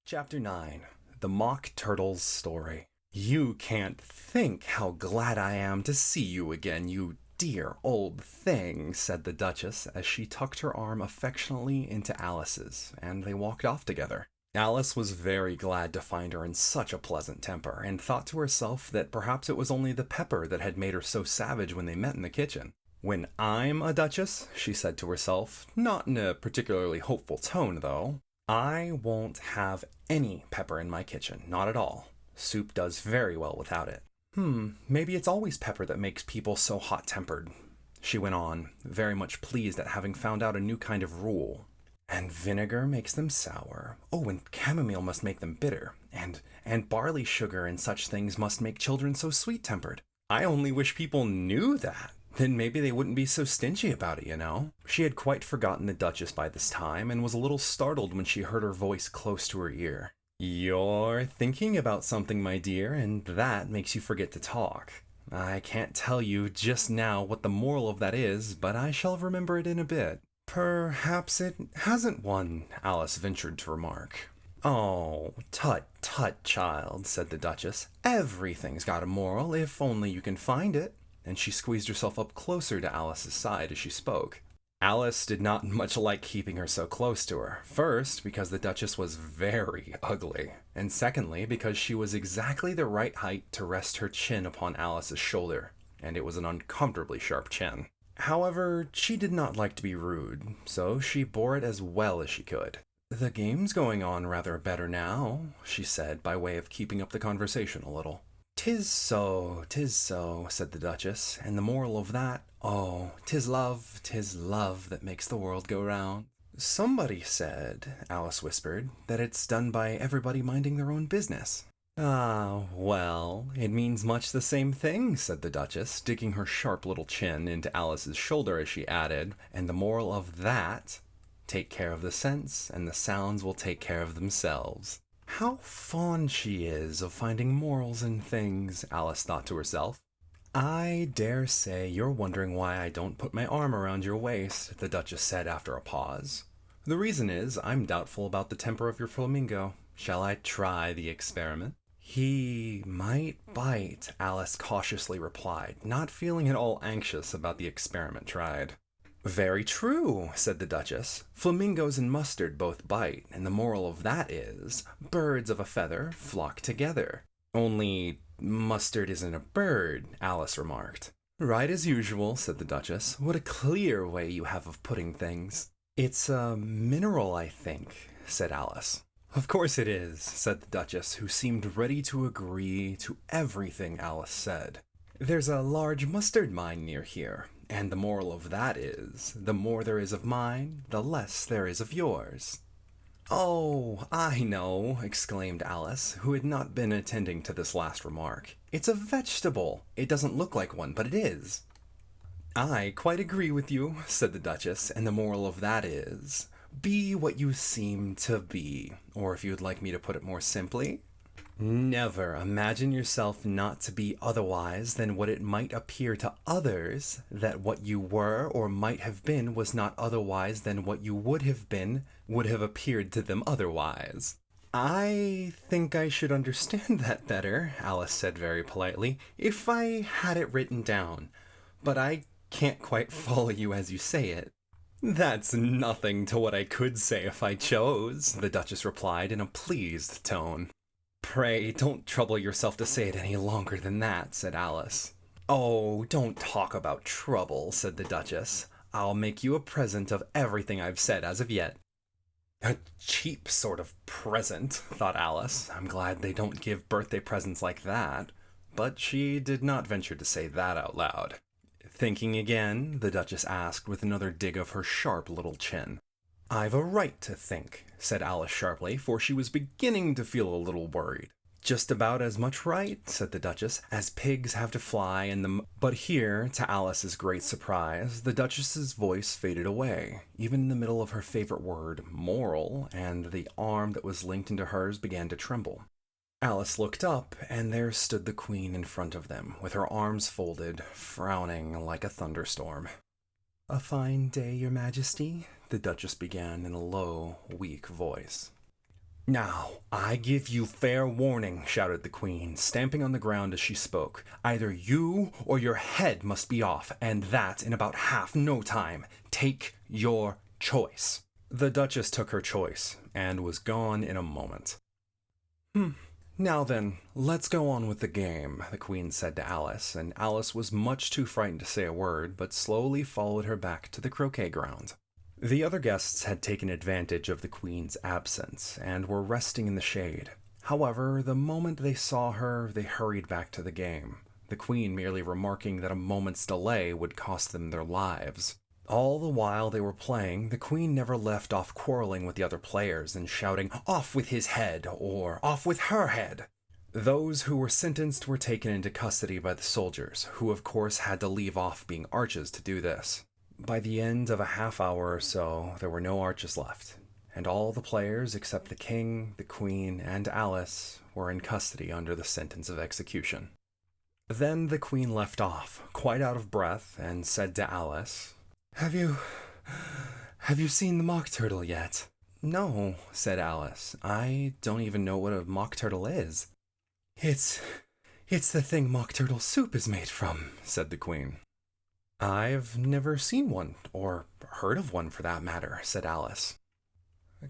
Chapter 9 The Mock Turtle's Story. You can't think how glad I am to see you again, you dear old thing, said the Duchess as she tucked her arm affectionately into Alice's, and they walked off together. Alice was very glad to find her in such a pleasant temper, and thought to herself that perhaps it was only the pepper that had made her so savage when they met in the kitchen. When I'm a Duchess, she said to herself, not in a particularly hopeful tone, though, I won't have any pepper in my kitchen, not at all. Soup does very well without it. Maybe it's always pepper that makes people so hot-tempered, she went on, very much pleased at having found out a new kind of rule. And vinegar makes them sour. Oh, and chamomile must make them bitter. And barley sugar and such things must make children so sweet-tempered. I only wish people knew that. Then maybe they wouldn't be so stingy about it, you know? She had quite forgotten the Duchess by this time, and was a little startled when she heard her voice close to her ear. You're thinking about something, my dear, and that makes you forget to talk. I can't tell you just now what the moral of that is, but I shall remember it in a bit. Perhaps it hasn't one, Alice ventured to remark. Oh, tut, tut, child, said the Duchess. Everything's got a moral, if only you can find it. And she squeezed herself up closer to Alice's side as she spoke. Alice did not much like keeping her so close to her. First, because the Duchess was very ugly, and secondly, because she was exactly the right height to rest her chin upon Alice's shoulder, and it was an uncomfortably sharp chin. However, she did not like to be rude, so she bore it as well as she could. The game's going on rather better now, she said, by way of keeping up the conversation a little. "'Tis so, said the Duchess, and the moral of that, oh, 'tis love that makes the world go round." Somebody said, Alice whispered, that it's done by everybody minding their own business. Ah, well, it means much the same thing, said the Duchess, digging her sharp little chin into Alice's shoulder as she added, and the moral of that, take care of the scents, and the sounds will take care of themselves. How fond she is of finding morals in things, Alice thought to herself. I dare say you're wondering why I don't put my arm around your waist, the Duchess said after a pause. The reason is I'm doubtful about the temper of your flamingo. Shall I try the experiment? He might bite, Alice cautiously replied, not feeling at all anxious about the experiment tried. Very true, said the Duchess. Flamingos and mustard both bite, and the moral of that is, birds of a feather flock together. Only mustard isn't a bird, Alice remarked. Right as usual, said the Duchess. What a clear way you have of putting things. It's a mineral, I think, said Alice. Of course it is, said the Duchess, who seemed ready to agree to everything Alice said. There's a large mustard mine near here, and the moral of that is, the more there is of mine, the less there is of yours. Oh, I know, exclaimed Alice, who had not been attending to this last remark. It's a vegetable. It doesn't look like one, but it is. I quite agree with you, said the Duchess, and the moral of that is, be what you seem to be, or if you would like me to put it more simply, never imagine yourself not to be otherwise than what it might appear to others that what you were or might have been was not otherwise than what you would have been would have appeared to them otherwise. I think I should understand that better, Alice said very politely, if I had it written down, but I can't quite follow you as you say it. That's nothing to what I could say if I chose, the Duchess replied in a pleased tone. Pray, don't trouble yourself to say it any longer than that, said Alice. Oh, don't talk about trouble, said the Duchess. I'll make you a present of everything I've said as of yet. A cheap sort of present, thought Alice. I'm glad they don't give birthday presents like that. But she did not venture to say that out loud. Thinking again, the Duchess asked with another dig of her sharp little chin. I've a right to think, said Alice sharply, for she was beginning to feel a little worried. Just about as much right, said the Duchess, as pigs have to fly and But here, to Alice's great surprise, the Duchess's voice faded away, even in the middle of her favorite word, moral, and the arm that was linked into hers began to tremble. Alice looked up, and there stood the Queen in front of them, with her arms folded, frowning like a thunderstorm. A fine day, Your Majesty, the Duchess began in a low, weak voice. Now, I give you fair warning, shouted the queen, stamping on the ground as she spoke. Either you or your head must be off, and that in about half no time. Take your choice. The Duchess took her choice, and was gone in a moment. Now then, let's go on with the game, the queen said to Alice, and Alice was much too frightened to say a word, but slowly followed her back to the croquet ground. The other guests had taken advantage of the queen's absence, and were resting in the shade. However, the moment they saw her, they hurried back to the game, the queen merely remarking that a moment's delay would cost them their lives. All the while they were playing, the queen never left off quarreling with the other players and shouting, "Off with his head," or "Off with her head." Those who were sentenced were taken into custody by the soldiers, who of course had to leave off being arches to do this. By the end of a half hour or so, there were no arches left, and all the players except the king, the queen, and Alice were in custody under the sentence of execution. Then the queen left off, quite out of breath, and said to Alice, Have you seen the mock turtle yet?" "No," said Alice. "I don't even know what a mock turtle is." It's the thing mock turtle soup is made from," said the queen. "I've never seen one, or heard of one for that matter," said Alice.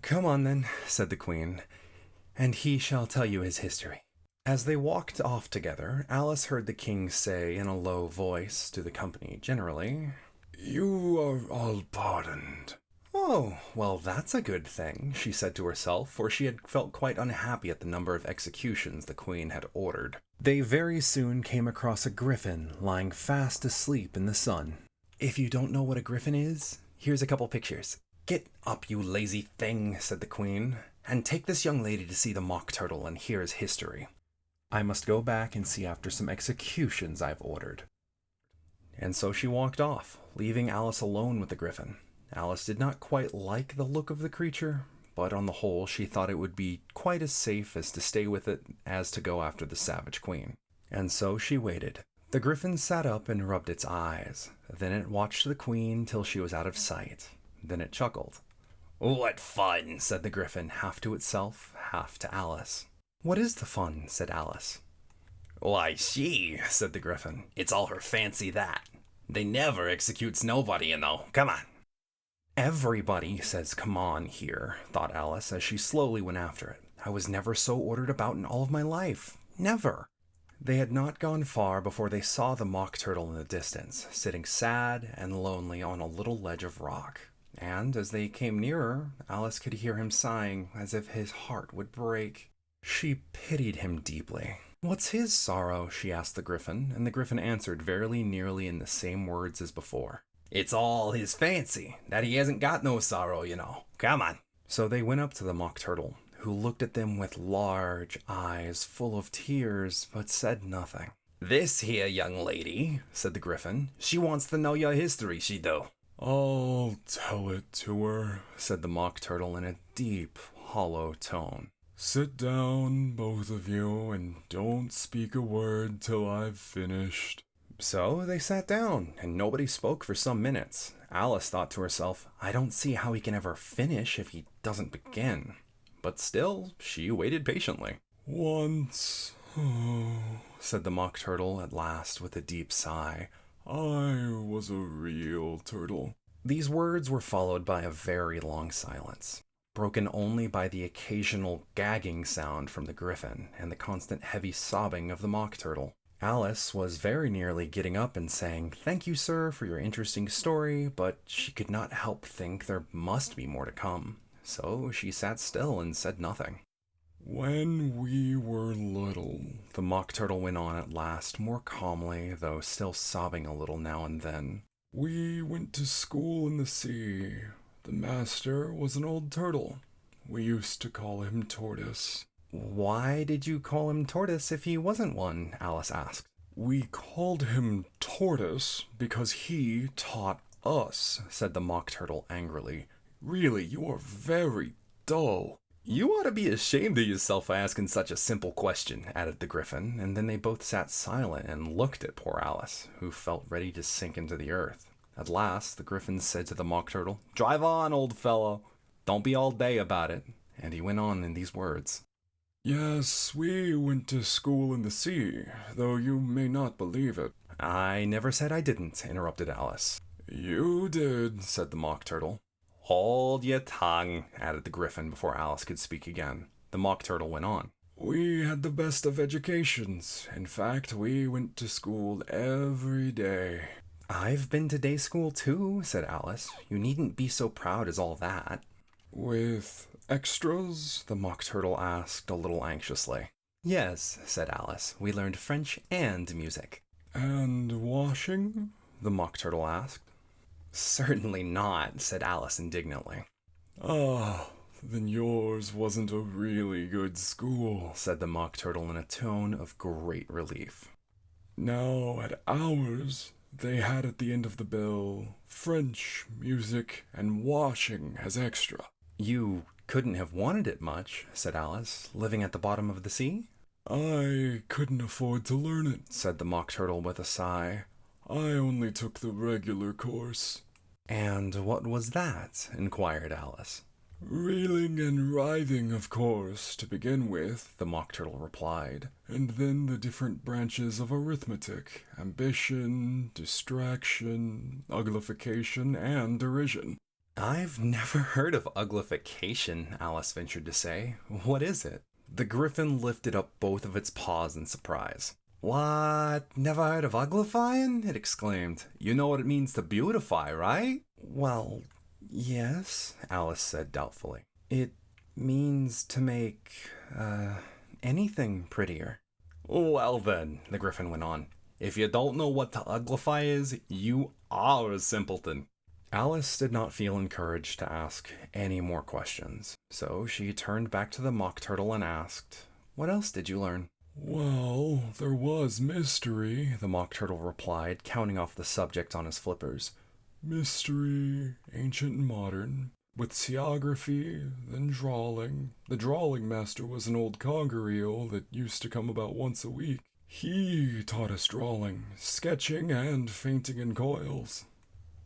"Come on then," said the queen, "and he shall tell you his history." As they walked off together, Alice heard the king say in a low voice to the company generally, "You are all pardoned." "Oh, well, that's a good thing," she said to herself, for she had felt quite unhappy at the number of executions the queen had ordered. They very soon came across a griffin lying fast asleep in the sun. "If you don't know what a griffin is, here's a couple pictures." "Get up, you lazy thing," said the queen, "and take this young lady to see the mock turtle and hear his history. I must go back and see after some executions I've ordered." And so she walked off, leaving Alice alone with the griffin. Alice did not quite like the look of the creature, but on the whole she thought it would be quite as safe as to stay with it as to go after the savage queen. And so she waited. The griffin sat up and rubbed its eyes. Then it watched the queen till she was out of sight. Then it chuckled. "What fun," said the griffin, half to itself, half to Alice. "What is the fun?" said Alice. "Why, she," said the griffin. "It's all her fancy that. They never executes nobody, you know. Come on." "Everybody says come on here," thought Alice as she slowly went after it. "I was never so ordered about in all of my life. Never." They had not gone far before they saw the mock turtle in the distance, sitting sad and lonely on a little ledge of rock. And as they came nearer, Alice could hear him sighing as if his heart would break. She pitied him deeply. "What's his sorrow?" she asked the griffin, and the griffin answered very nearly in the same words as before. "It's all his fancy, that he hasn't got no sorrow, you know. Come on." So they went up to the mock turtle, who looked at them with large eyes full of tears, but said nothing. "This here young lady," said the griffin, "she wants to know your history, she do." "I'll tell it to her," said the mock turtle in a deep, hollow tone. "Sit down, both of you, and don't speak a word till I've finished." So they sat down, and nobody spoke for some minutes. Alice thought to herself, "I don't see how he can ever finish if he doesn't begin." But still, she waited patiently. "Once," said the mock turtle at last with a deep sigh, "I was a real turtle." These words were followed by a very long silence, broken only by the occasional gagging sound from the griffin and the constant heavy sobbing of the mock turtle. Alice was very nearly getting up and saying, "Thank you, sir, for your interesting story," but she could not help think there must be more to come. So she sat still and said nothing. "When we were little," the mock turtle went on at last, more calmly, though still sobbing a little now and then, "we went to school in the sea. The master was an old turtle. We used to call him Tortoise." "Why did you call him Tortoise if he wasn't one?" Alice asked. "We called him Tortoise because he taught us," said the mock turtle angrily. "Really, you are very dull." "You ought to be ashamed of yourself for asking such a simple question," added the griffin, and then they both sat silent and looked at poor Alice, who felt ready to sink into the earth. At last, the griffin said to the mock turtle, "Drive on, old fellow. Don't be all day about it. and he went on in these words. Yes, we went to school in the sea, though you may not believe it. I never said I didn't, interrupted Alice. You did, said the Mock Turtle. Hold your tongue, added the Griffin before Alice could speak again. The Mock Turtle went on. We had the best of educations. In fact, we went to school every day. I've been to day school too, said Alice. You needn't be so proud as all that. With extras? The Mock Turtle asked a little anxiously. Yes, said Alice. We learned French and music. And washing? The Mock Turtle asked. Certainly not, said Alice indignantly. Ah, then yours wasn't a really good school, said the Mock Turtle in a tone of great relief. Now, at ours, they had at the end of the bill French, music, and washing as extra. You couldn't have wanted it much, said Alice, living at the bottom of the sea. I couldn't afford to learn it, said the Mock Turtle with a sigh. I only took the regular course. And what was that? Inquired Alice. Reeling and writhing, of course, to begin with, the Mock Turtle replied, and then the different branches of arithmetic, ambition, distraction, uglification, and derision. I've never heard of uglification, Alice ventured to say. What is it? The Griffin lifted up both of its paws in surprise. What? Never heard of uglifying? It exclaimed. You know what it means to beautify, right? Well, yes, Alice said doubtfully. It means to make, anything prettier. Well then, the Griffin went on. If you don't know what to uglify is, you are a simpleton. Alice did not feel encouraged to ask any more questions, so she turned back to the Mock Turtle and asked, What else did you learn? Well, there was mystery, the Mock Turtle replied, counting off the subject on his flippers. Mystery, ancient and modern, with seaography, then drawing. The drawing master was an old conger eel that used to come about once a week. He taught us drawing, sketching, and fainting in coils.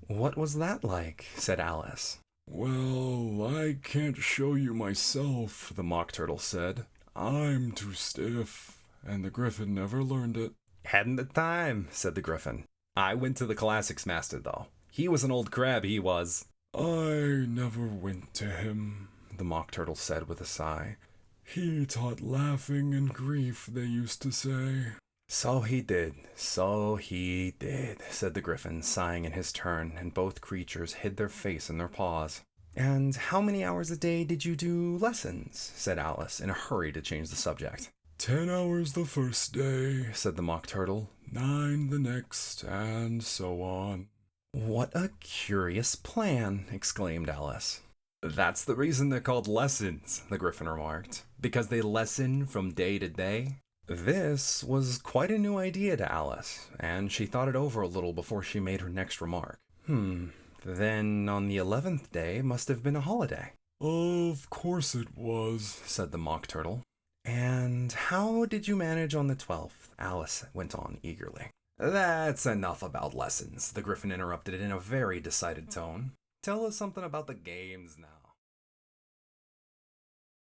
What was that like? Said Alice. Well, I can't show you myself, the Mock Turtle said. I'm too stiff, and the Griffin never learned it. Hadn't the time, said the Griffin. I went to the classics master, though. He was an old crab, he was. I never went to him, the Mock Turtle said with a sigh. He taught laughing and grief, they used to say. So he did, said the Griffin, sighing in his turn, and both creatures hid their face in their paws. And how many hours a day did you do lessons? Said Alice, in a hurry to change the subject. 10 hours the first day, said the Mock Turtle, 9 the next, and so on. What a curious plan, exclaimed Alice. That's the reason they're called lessons, the Griffin remarked, because they lessen from day to day. This was quite a new idea to Alice, and she thought it over a little before she made her next remark. Then on the 11th day must have been a holiday. Of course it was, said the Mock Turtle. And how did you manage on the 12th? Alice went on eagerly. That's enough about lessons, the Griffin interrupted in a very decided tone. Tell us something about the games now.